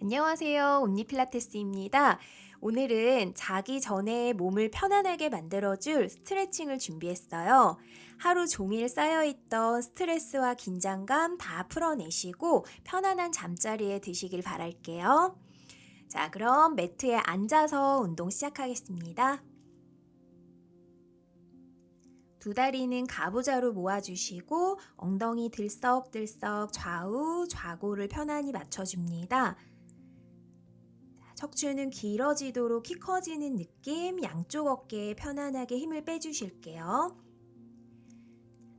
안녕하세요. 온니 필라테스입니다. 오늘은 자기 전에 몸을 편안하게 만들어줄 스트레칭을 준비했어요. 하루 종일 쌓여있던 스트레스와 긴장감 다 풀어내시고 편안한 잠자리에 드시길 바랄게요. 자, 그럼 매트에 앉아서 운동 시작하겠습니다. 두 다리는 가부좌로 모아주시고 엉덩이 들썩들썩 좌우 좌고를 편안히 맞춰줍니다. 척추는 길어지도록 키 커지는 느낌, 양쪽 어깨에 편안하게 힘을 빼주실게요.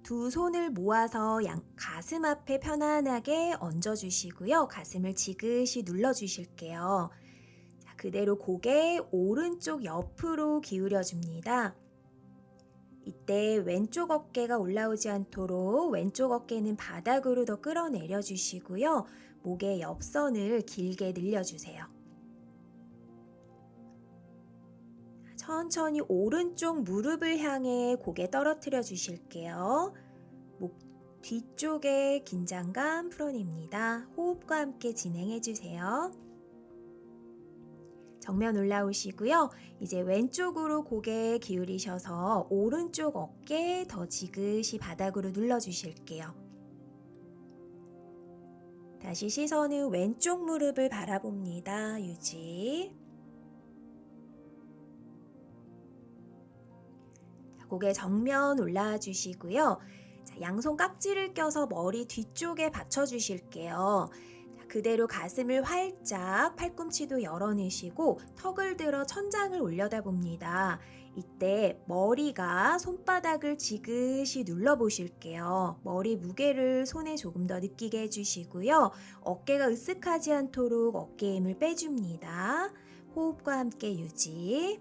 두 손을 모아서 가슴 앞에 편안하게 얹어주시고요. 가슴을 지그시 눌러주실게요. 자, 그대로 고개 오른쪽 옆으로 기울여줍니다. 이때 왼쪽 어깨가 올라오지 않도록 왼쪽 어깨는 바닥으로 더 끌어내려 주시고요. 목의 옆선을 길게 늘려주세요. 천천히 오른쪽 무릎을 향해 고개 떨어뜨려 주실게요. 목 뒤쪽에 긴장감 풀어냅니다. 호흡과 함께 진행해 주세요. 정면 올라오시고요. 이제 왼쪽으로 고개 기울이셔서 오른쪽 어깨 더 지그시 바닥으로 눌러 주실게요. 다시 시선은 왼쪽 무릎을 바라봅니다. 유지. 고개 정면 올라와 주시고요. 자, 양손 깍지를 껴서 머리 뒤쪽에 받쳐 주실게요. 그대로 가슴을 활짝 팔꿈치도 열어내시고 턱을 들어 천장을 올려다 봅니다. 이때 머리가 손바닥을 지그시 눌러 보실게요. 머리 무게를 손에 조금 더 느끼게 해주시고요. 어깨가 으쓱하지 않도록 어깨에 힘을 빼줍니다. 호흡과 함께 유지.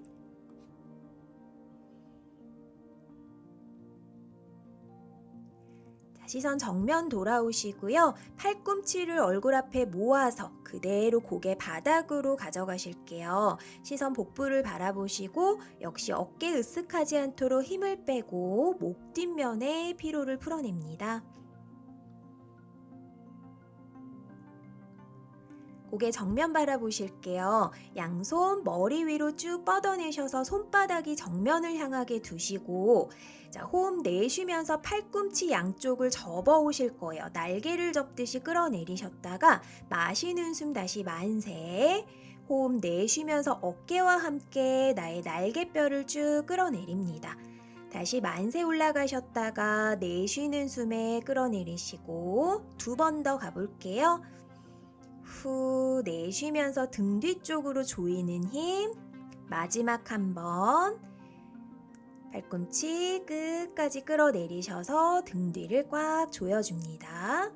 시선 정면 돌아오시고요. 팔꿈치를 얼굴 앞에 모아서 그대로 고개 바닥으로 가져가실게요. 시선 복부를 바라보시고 역시 어깨 으쓱하지 않도록 힘을 빼고 목 뒷면에 피로를 풀어냅니다. 고개 정면 바라보실게요. 양손 머리 위로 쭉 뻗어내셔서 손바닥이 정면을 향하게 두시고 자, 호흡 내쉬면서 팔꿈치 양쪽을 접어 오실 거예요. 날개를 접듯이 끌어내리셨다가 마시는 숨 다시 만세. 호흡 내쉬면서 어깨와 함께 나의 날개뼈를 쭉 끌어내립니다. 다시 만세 올라가셨다가 내쉬는 숨에 끌어내리시고 두 번 더 가볼게요. 후 내쉬면서 등 뒤쪽으로 조이는 힘. 마지막 한 번. 팔꿈치 끝까지 끌어내리셔서 등 뒤를 꽉 조여줍니다.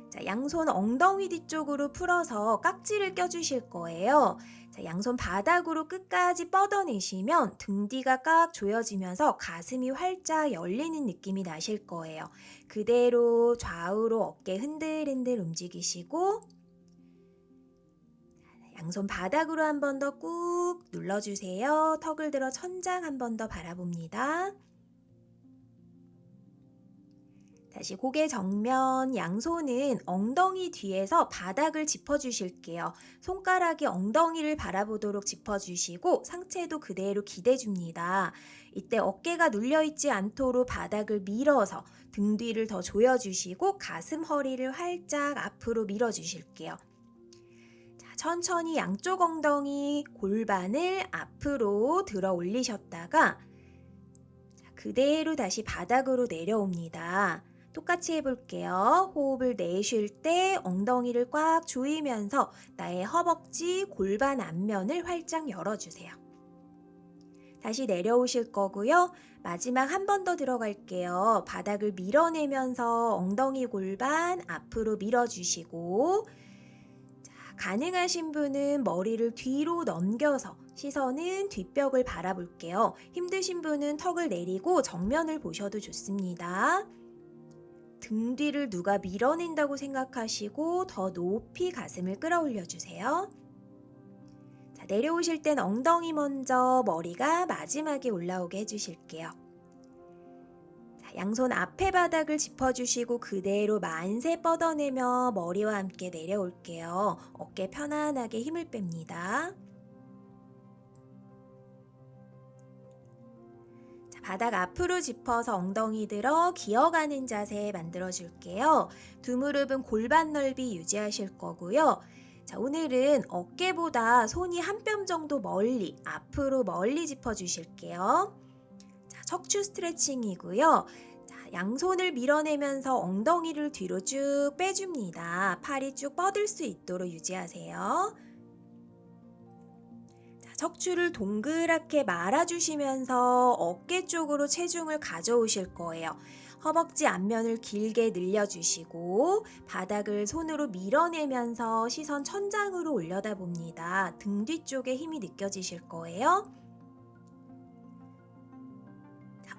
자, 양손 엉덩이 뒤쪽으로 풀어서 깍지를 껴주실 거예요. 자, 양손 바닥으로 끝까지 뻗어내시면 등 뒤가 꽉 조여지면서 가슴이 활짝 열리는 느낌이 나실 거예요. 그대로 좌우로 어깨 흔들흔들 움직이시고 양손 바닥으로 한 번 더 꾹 눌러주세요. 턱을 들어 천장 한 번 더 바라봅니다. 다시 고개 정면, 양손은 엉덩이 뒤에서 바닥을 짚어주실게요. 손가락이 엉덩이를 바라보도록 짚어주시고 상체도 그대로 기대줍니다. 이때 어깨가 눌려있지 않도록 바닥을 밀어서 등 뒤를 더 조여주시고 가슴 허리를 활짝 앞으로 밀어주실게요. 자, 천천히 양쪽 엉덩이 골반을 앞으로 들어 올리셨다가 그대로 다시 바닥으로 내려옵니다. 똑같이 해볼게요. 호흡을 내쉴 때 엉덩이를 꽉 조이면서 나의 허벅지, 골반 앞면을 활짝 열어주세요. 다시 내려오실 거고요. 마지막 한 번 더 들어갈게요. 바닥을 밀어내면서 엉덩이 골반 앞으로 밀어주시고 자, 가능하신 분은 머리를 뒤로 넘겨서 시선은 뒷벽을 바라볼게요. 힘드신 분은 턱을 내리고 정면을 보셔도 좋습니다. 등 뒤를 누가 밀어낸다고 생각하시고 더 높이 가슴을 끌어올려 주세요. 자, 내려오실 땐 엉덩이 먼저 머리가 마지막에 올라오게 해주실게요. 자, 양손 앞에 바닥을 짚어주시고 그대로 만세 뻗어내며 머리와 함께 내려올게요. 어깨 편안하게 힘을 뺍니다. 자, 바닥 앞으로 짚어서 엉덩이 들어 기어가는 자세 만들어줄게요. 두 무릎은 골반 넓이 유지하실 거고요. 자, 오늘은 어깨보다 손이 한 뼘 정도 멀리, 앞으로 멀리 짚어주실게요. 자, 척추 스트레칭이고요. 자, 양손을 밀어내면서 엉덩이를 뒤로 쭉 빼줍니다. 팔이 쭉 뻗을 수 있도록 유지하세요. 자, 척추를 동그랗게 말아주시면서 어깨 쪽으로 체중을 가져오실 거예요. 허벅지 앞면을 길게 늘려주시고 바닥을 손으로 밀어내면서 시선 천장으로 올려다 봅니다. 등 뒤쪽에 힘이 느껴지실 거예요.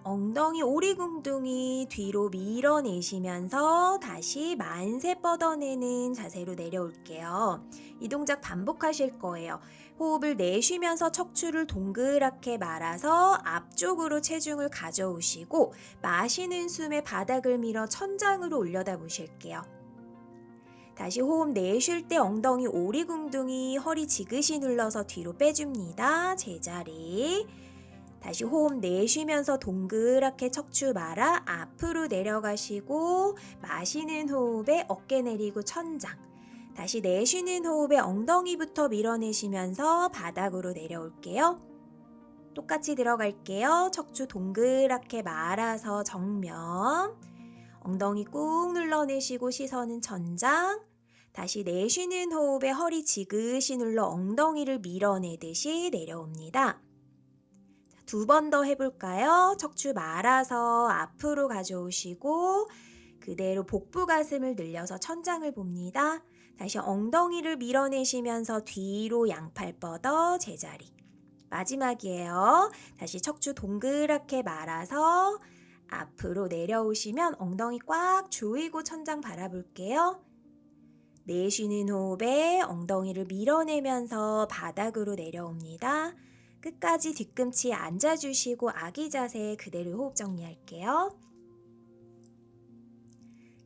엉덩이 오리궁둥이 뒤로 밀어내시면서 다시 만세 뻗어내는 자세로 내려올게요. 이 동작 반복하실 거예요. 호흡을 내쉬면서 척추를 동그랗게 말아서 앞쪽으로 체중을 가져오시고 마시는 숨에 바닥을 밀어 천장으로 올려다 보실게요. 다시 호흡 내쉴 때 엉덩이 오리궁둥이 허리 지그시 눌러서 뒤로 빼줍니다. 제자리. 다시 호흡 내쉬면서 동그랗게 척추 말아 앞으로 내려가시고 마시는 호흡에 어깨 내리고 천장. 다시 내쉬는 호흡에 엉덩이부터 밀어내시면서 바닥으로 내려올게요. 똑같이 들어갈게요. 척추 동그랗게 말아서 정면. 엉덩이 꾹 눌러내시고 시선은 천장. 다시 내쉬는 호흡에 허리 지그시 눌러 엉덩이를 밀어내듯이 내려옵니다. 두 번 더 해볼까요? 척추 말아서 앞으로 가져오시고 그대로 복부 가슴을 늘려서 천장을 봅니다. 다시 엉덩이를 밀어내시면서 뒤로 양팔 뻗어 제자리. 마지막이에요. 다시 척추 동그랗게 말아서 앞으로 내려오시면 엉덩이 꽉 조이고 천장 바라볼게요. 내쉬는 호흡에 엉덩이를 밀어내면서 바닥으로 내려옵니다. 끝까지 뒤꿈치 앉아주시고 아기 자세 그대로 호흡 정리할게요.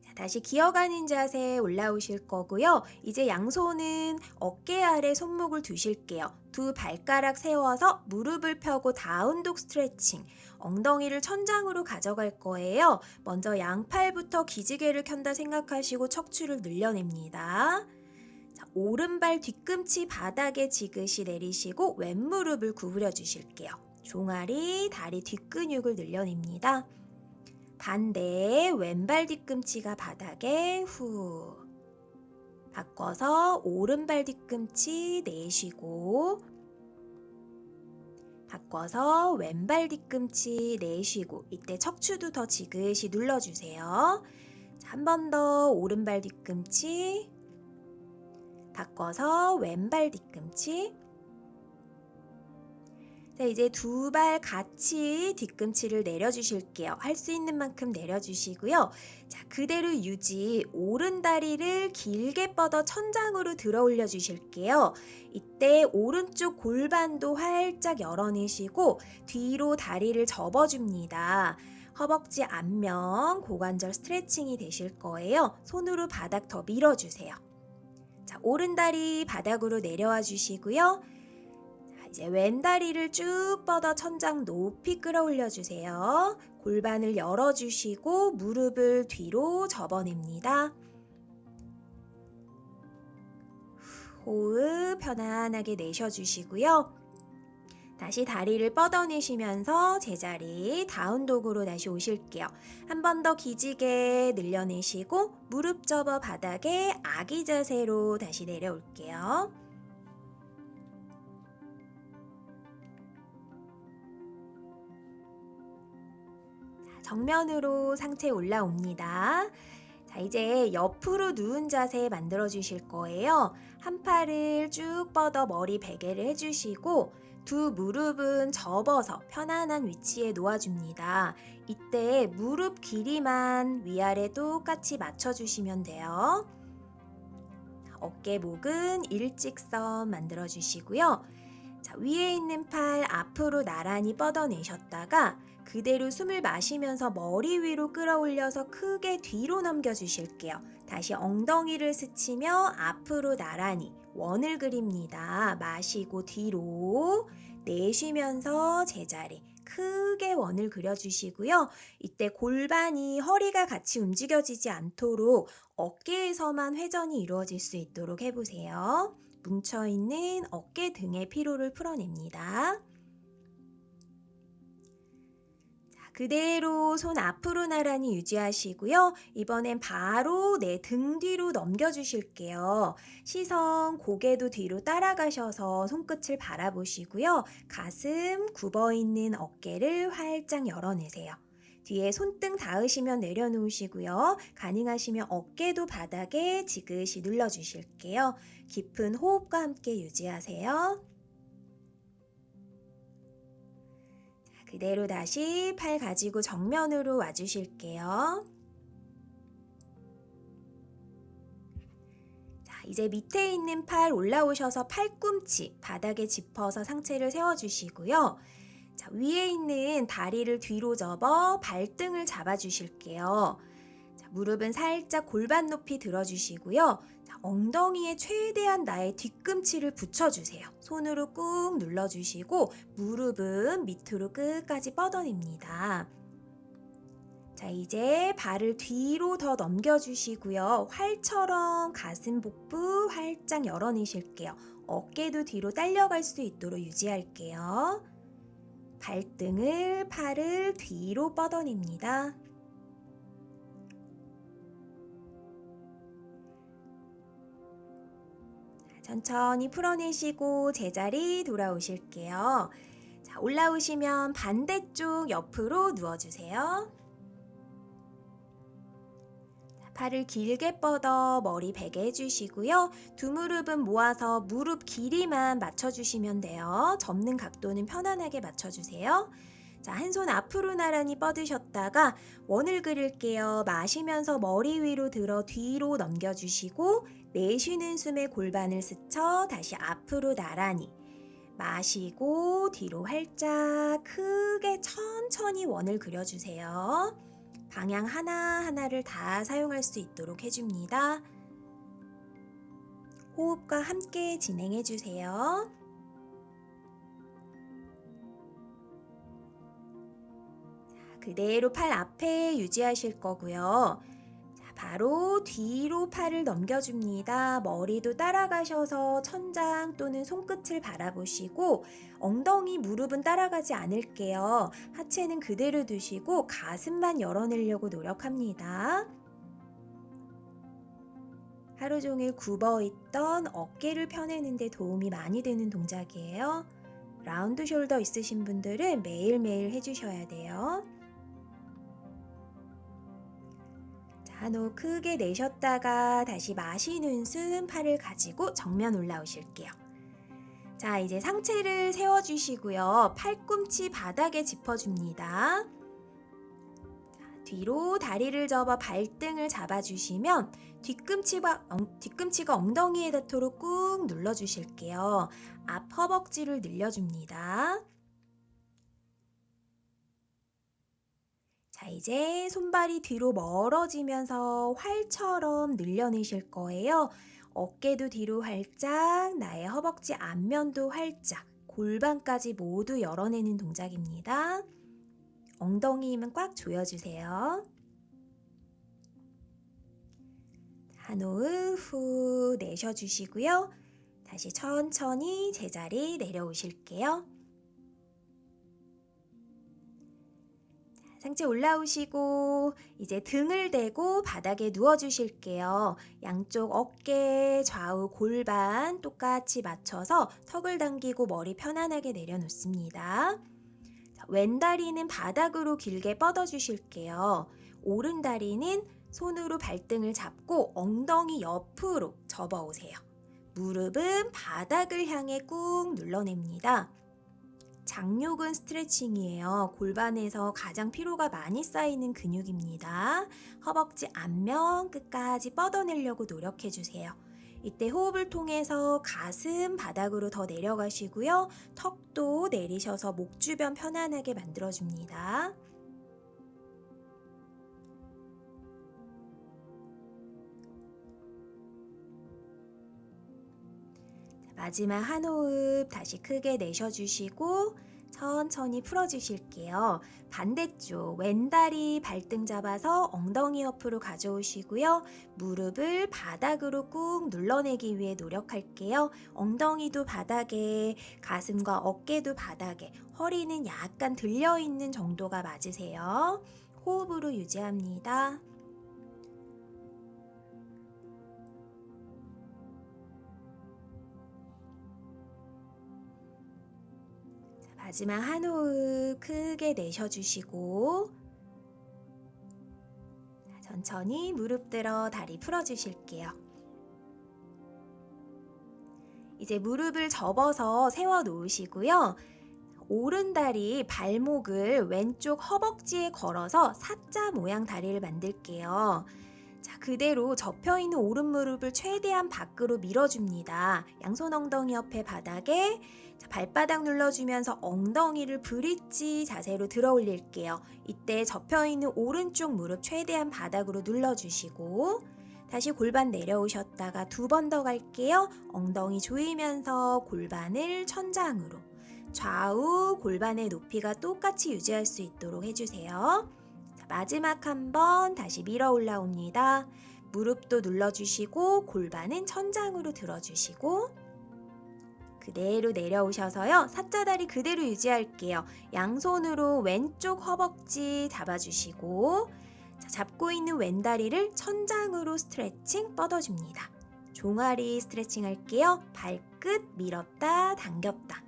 자, 다시 기어가는 자세 올라오실 거고요. 이제 양손은 어깨 아래 손목을 두실게요. 두 발가락 세워서 무릎을 펴고 다운독 스트레칭. 엉덩이를 천장으로 가져갈 거예요. 먼저 양팔부터 기지개를 켠다 생각하시고 척추를 늘려냅니다. 자, 오른발 뒤꿈치 바닥에 지그시 내리시고 왼무릎을 구부려 주실게요. 종아리, 다리 뒷근육을 늘려냅니다. 반대 왼발 뒤꿈치가 바닥에 후. 바꿔서 오른발 뒤꿈치 내쉬고 바꿔서 왼발 뒤꿈치 내쉬고 이때 척추도 더 지그시 눌러주세요. 한 번 더 오른발 뒤꿈치 바꿔서 왼발 뒤꿈치. 자, 이제 두 발 같이 뒤꿈치를 내려주실게요. 할 수 있는 만큼 내려주시고요. 자, 그대로 유지. 오른 다리를 길게 뻗어 천장으로 들어 올려 주실게요. 이때 오른쪽 골반도 활짝 열어내시고 뒤로 다리를 접어줍니다. 허벅지 앞면 고관절 스트레칭이 되실 거예요. 손으로 바닥 더 밀어주세요. 자, 오른다리 바닥으로 내려와 주시고요. 자, 이제 왼다리를 쭉 뻗어 천장 높이 끌어올려 주세요. 골반을 열어주시고 무릎을 뒤로 접어냅니다. 호흡 편안하게 내쉬어주시고요. 다시 다리를 뻗어내시면서 제자리 다운독으로 다시 오실게요. 한 번 더 기지개 늘려내시고 무릎 접어 바닥에 아기 자세로 다시 내려올게요. 자, 정면으로 상체 올라옵니다. 자, 이제 옆으로 누운 자세 만들어 주실 거예요. 한 팔을 쭉 뻗어 머리 베개를 해주시고 두 무릎은 접어서 편안한 위치에 놓아줍니다. 이때 무릎 길이만 위아래 똑같이 맞춰주시면 돼요. 어깨 목은 일직선 만들어주시고요. 자, 위에 있는 팔 앞으로 나란히 뻗어내셨다가 그대로 숨을 마시면서 머리 위로 끌어올려서 크게 뒤로 넘겨주실게요. 다시 엉덩이를 스치며 앞으로 나란히 원을 그립니다. 마시고 뒤로, 내쉬면서 제자리 크게 원을 그려주시고요. 이때 골반이 허리가 같이 움직여지지 않도록 어깨에서만 회전이 이루어질 수 있도록 해보세요. 뭉쳐있는 어깨 등의 피로를 풀어냅니다. 그대로 손 앞으로 나란히 유지하시고요. 이번엔 바로 내 등 뒤로 넘겨주실게요. 시선 고개도 뒤로 따라가셔서 손끝을 바라보시고요. 가슴 굽어있는 어깨를 활짝 열어내세요. 뒤에 손등 닿으시면 내려놓으시고요. 가능하시면 어깨도 바닥에 지그시 눌러주실게요. 깊은 호흡과 함께 유지하세요. 그대로 다시 팔 가지고 정면으로 와주실게요. 자, 이제 밑에 있는 팔 올라오셔서 팔꿈치 바닥에 짚어서 상체를 세워주시고요. 자, 위에 있는 다리를 뒤로 접어 발등을 잡아주실게요. 자, 무릎은 살짝 골반 높이 들어주시고요. 자, 엉덩이에 최대한 나의 뒤꿈치를 붙여주세요. 손으로 꾹 눌러주시고 무릎은 밑으로 끝까지 뻗어냅니다. 자, 이제 발을 뒤로 더 넘겨주시고요. 활처럼 가슴 복부 활짝 열어내실게요. 어깨도 뒤로 딸려갈 수 있도록 유지할게요. 발등을, 팔을 뒤로 뻗어냅니다. 천천히 풀어내시고 제자리 돌아오실게요. 자, 올라오시면 반대쪽 옆으로 누워주세요. 팔을 길게 뻗어 머리 베게 해주시고요. 두 무릎은 모아서 무릎 길이만 맞춰주시면 돼요. 접는 각도는 편안하게 맞춰주세요. 자, 한 손 앞으로 나란히 뻗으셨다가 원을 그릴게요. 마시면서 머리 위로 들어 뒤로 넘겨주시고 내쉬는 숨에 골반을 스쳐 다시 앞으로 나란히 마시고 뒤로 활짝 크게 천천히 원을 그려주세요. 방향 하나하나를 다 사용할 수 있도록 해줍니다. 호흡과 함께 진행해주세요. 그대로 팔 앞에 유지하실 거고요. 자, 바로 뒤로 팔을 넘겨줍니다. 머리도 따라가셔서 천장 또는 손끝을 바라보시고 엉덩이, 무릎은 따라가지 않을게요. 하체는 그대로 두시고 가슴만 열어내려고 노력합니다. 하루 종일 굽어있던 어깨를 펴내는 데 도움이 많이 되는 동작이에요. 라운드 숄더 있으신 분들은 매일매일 해주셔야 돼요. 한호 크게 내쉬었다가 다시 마시는 숨, 팔을 가지고 정면 올라오실게요. 자, 이제 상체를 세워주시고요. 팔꿈치 바닥에 짚어줍니다. 자, 뒤로 다리를 접어 발등을 잡아주시면 뒤꿈치가 엉덩이에 닿도록 꾹 눌러주실게요. 앞 허벅지를 늘려줍니다. 자, 이제 손발이 뒤로 멀어지면서 활처럼 늘려내실 거예요. 어깨도 뒤로 활짝, 나의 허벅지 앞면도 활짝, 골반까지 모두 열어내는 동작입니다. 엉덩이 힘은 꽉 조여주세요. 한 호흡 후 내쉬어주시고요. 다시 천천히 제자리 내려오실게요. 상체 올라오시고 이제 등을 대고 바닥에 누워주실게요. 양쪽 어깨, 좌우 골반 똑같이 맞춰서 턱을 당기고 머리 편안하게 내려놓습니다. 자, 왼 다리는 바닥으로 길게 뻗어주실게요. 오른 다리는 손으로 발등을 잡고 엉덩이 옆으로 접어오세요. 무릎은 바닥을 향해 꾹 눌러냅니다. 장요근 스트레칭이에요. 골반에서 가장 피로가 많이 쌓이는 근육입니다. 허벅지 앞면 끝까지 뻗어내려고 노력해주세요. 이때 호흡을 통해서 가슴 바닥으로 더 내려가시고요. 턱도 내리셔서 목 주변 편안하게 만들어줍니다. 마지막 한 호흡 다시 크게 내쉬어주시고 천천히 풀어주실게요. 반대쪽 왼다리 발등 잡아서 엉덩이 옆으로 가져오시고요. 무릎을 바닥으로 꾹 눌러내기 위해 노력할게요. 엉덩이도 바닥에, 가슴과 어깨도 바닥에, 허리는 약간 들려있는 정도가 맞으세요. 호흡으로 유지합니다. 마지막 한 호흡 크게 내쉬어주시고 천천히 무릎 들어 다리 풀어주실게요. 이제 무릎을 접어서 세워 놓으시고요. 오른다리 발목을 왼쪽 허벅지에 걸어서 사자 모양 다리를 만들게요. 자, 그대로 접혀있는 오른 무릎을 최대한 밖으로 밀어줍니다. 양손 엉덩이 옆에 바닥에 발바닥 눌러주면서 엉덩이를 브릿지 자세로 들어 올릴게요. 이때 접혀있는 오른쪽 무릎 최대한 바닥으로 눌러주시고 다시 골반 내려오셨다가 두 번 더 갈게요. 엉덩이 조이면서 골반을 천장으로 좌우 골반의 높이가 똑같이 유지할 수 있도록 해주세요. 자, 마지막 한 번 다시 밀어 올라옵니다. 무릎도 눌러주시고 골반은 천장으로 들어주시고 그대로 내려오셔서요. 사자다리 그대로 유지할게요. 양손으로 왼쪽 허벅지 잡아주시고 자, 잡고 있는 왼다리를 천장으로 스트레칭 뻗어줍니다. 종아리 스트레칭 할게요. 발끝 밀었다 당겼다.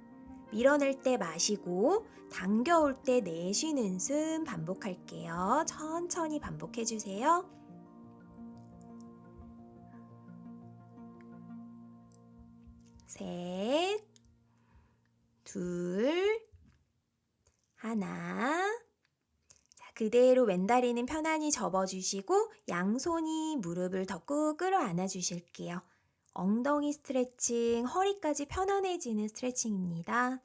밀어낼 때 마시고 당겨올 때 내쉬는 숨 반복할게요. 천천히 반복해주세요. 셋, 둘, 하나. 자, 그대로 왼다리는 편안히 접어주시고 양손이 무릎을 더 꾹 끌어안아 주실게요. 엉덩이 스트레칭, 허리까지 편안해지는 스트레칭입니다.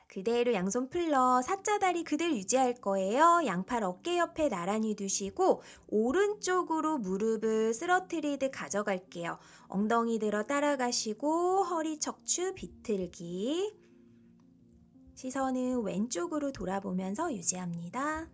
그대로 양손 풀러 사자다리 그대로 유지할 거예요. 양팔 어깨 옆에 나란히 두시고 오른쪽으로 무릎을 쓰러트리듯 가져갈게요. 엉덩이 들어 따라가시고 허리 척추 비틀기. 시선은 왼쪽으로 돌아보면서 유지합니다.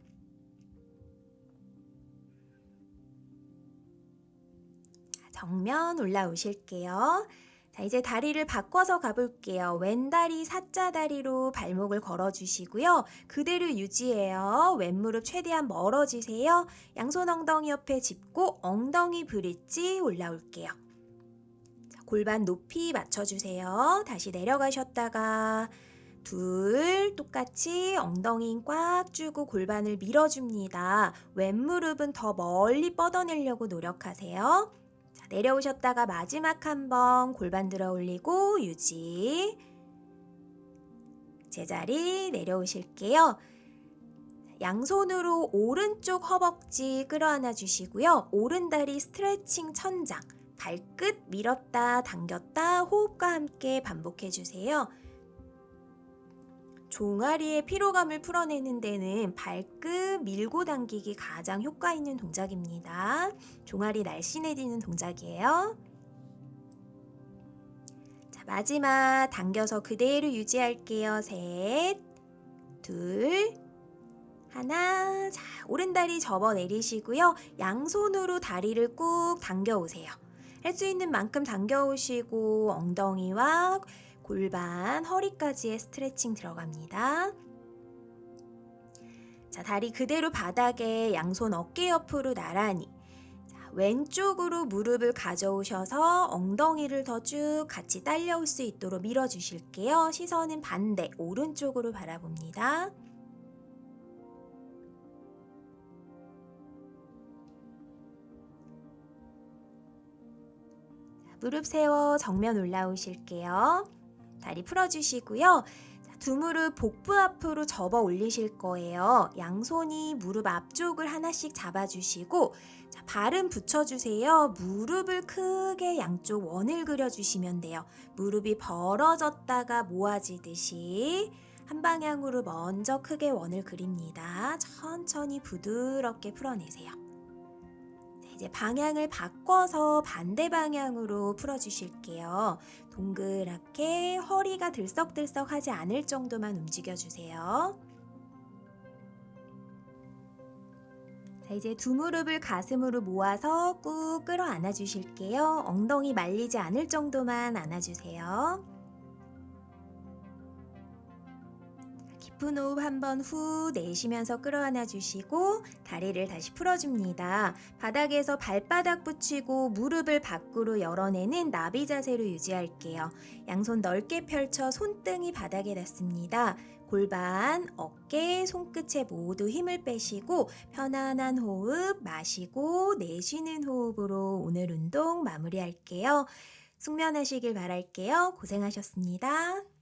정면 올라오실게요. 자, 이제 다리를 바꿔서 가볼게요. 왼다리 사자다리로 발목을 걸어주시고요. 그대로 유지해요. 왼무릎 최대한 멀어지세요. 양손 엉덩이 옆에 짚고 엉덩이 브릿지 올라올게요. 자, 골반 높이 맞춰주세요. 다시 내려가셨다가 둘, 똑같이 엉덩이 꽉 쥐고 골반을 밀어줍니다. 왼무릎은 더 멀리 뻗어내려고 노력하세요. 자, 내려오셨다가 마지막 한 번 골반 들어 올리고 유지. 제자리 내려오실게요. 양손으로 오른쪽 허벅지 끌어안아 주시고요. 오른다리 스트레칭 천장, 발끝 밀었다 당겼다 호흡과 함께 반복해 주세요. 종아리의 피로감을 풀어내는 데는 발끝 밀고 당기기 가장 효과 있는 동작입니다. 종아리 날씬해지는 동작이에요. 자, 마지막 당겨서 그대로 유지할게요. 셋, 둘, 하나. 자, 오른다리 접어 내리시고요. 양손으로 다리를 꾹 당겨 오세요. 할 수 있는 만큼 당겨 오시고 엉덩이와 골반, 허리까지의 스트레칭 들어갑니다. 자, 다리 그대로 바닥에 양손 어깨 옆으로 나란히. 자, 왼쪽으로 무릎을 가져오셔서 엉덩이를 더 쭉 같이 딸려올 수 있도록 밀어주실게요. 시선은 반대, 오른쪽으로 바라봅니다. 무릎 세워 정면 올라오실게요. 다리 풀어주시고요. 두 무릎 복부 앞으로 접어 올리실 거예요. 양손이 무릎 앞쪽을 하나씩 잡아주시고 자, 발은 붙여주세요. 무릎을 크게 양쪽 원을 그려주시면 돼요. 무릎이 벌어졌다가 모아지듯이 한 방향으로 먼저 크게 원을 그립니다. 천천히 부드럽게 풀어내세요. 이제 방향을 바꿔서 반대 방향으로 풀어주실게요. 동그랗게 허리가 들썩들썩하지 않을 정도만 움직여주세요. 자, 이제 두 무릎을 가슴으로 모아서 꾹 끌어안아 주실게요. 엉덩이 말리지 않을 정도만 안아주세요. 깊은 호흡 한번 후 내쉬면서 끌어안아 주시고 다리를 다시 풀어줍니다. 바닥에서 발바닥 붙이고 무릎을 밖으로 열어내는 나비 자세로 유지할게요. 양손 넓게 펼쳐 손등이 바닥에 닿습니다. 골반, 어깨, 손끝에 모두 힘을 빼시고 편안한 호흡 마시고 내쉬는 호흡으로 오늘 운동 마무리할게요. 숙면하시길 바랄게요. 고생하셨습니다.